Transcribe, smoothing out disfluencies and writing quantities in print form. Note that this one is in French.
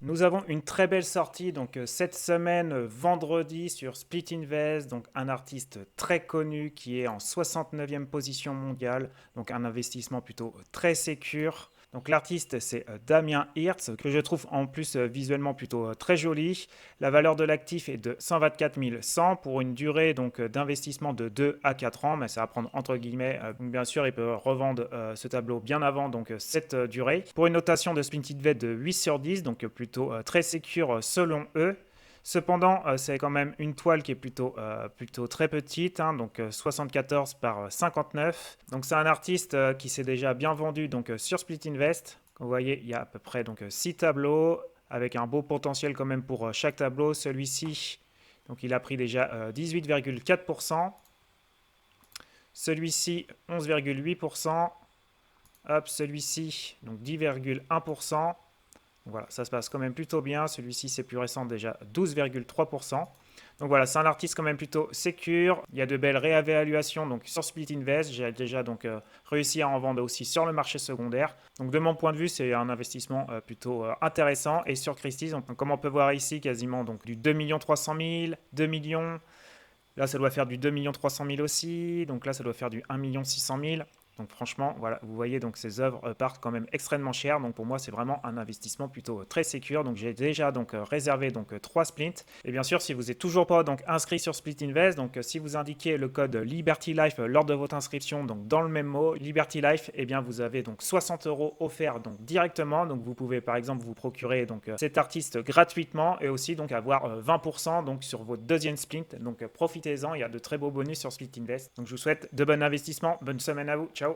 Nous avons une très belle sortie donc cette semaine vendredi sur Split Invest, donc un artiste très connu qui est en 69e position mondiale, donc un investissement plutôt très sécure. Donc l'artiste c'est Damien Hirst que je trouve en plus visuellement plutôt très joli. La valeur de l'actif est de 124 100 pour une durée donc d'investissement de 2 à 4 ans, mais ça va prendre entre guillemets. Donc bien sûr, il peut revendre ce tableau bien avant donc cette durée. Pour une notation de Split Invest de 8 sur 10, donc plutôt très sécure selon eux. Cependant, c'est quand même une toile qui est plutôt très petite, hein, donc 74 par 59. Donc c'est un artiste qui s'est déjà bien vendu donc, sur Split Invest. Vous voyez, il y a à peu près donc, 6 tableaux, avec un beau potentiel quand même pour chaque tableau. Celui-ci, donc il a pris déjà 18,4%. Celui-ci, 11,8%. Hop, celui-ci, donc 10,1%. Voilà, ça se passe quand même plutôt bien. Celui-ci, c'est plus récent déjà, 12,3%. Donc voilà, c'est un artiste quand même plutôt sécure. Il y a de belles réévaluations donc sur Split Invest. J'ai déjà donc réussi à en vendre aussi sur le marché secondaire. Donc de mon point de vue, c'est un investissement plutôt intéressant. Et sur Christie's, donc, comme on peut voir ici, quasiment donc du 2 300 000, 2 millions. Là, ça doit faire du 2 300 000 aussi. Donc là, ça doit faire du 1 600 000. Donc franchement, voilà, vous voyez, donc ces œuvres partent quand même extrêmement chères. Donc pour moi, c'est vraiment un investissement plutôt très sécure. Donc j'ai déjà donc réservé donc 3 splints. Et bien sûr, si vous n'êtes toujours pas donc inscrit sur Split Invest, donc si vous indiquez le code Liberty Life lors de votre inscription, donc dans le même mot Liberty Life, et bien vous avez donc 60 euros offerts donc directement. Donc vous pouvez par exemple vous procurer donc cet artiste gratuitement et aussi donc avoir 20% donc sur votre deuxième splint. Donc profitez-en, il y a de très beaux bonus sur Split Invest. Donc je vous souhaite de bons investissements, bonne semaine à vous, ciao.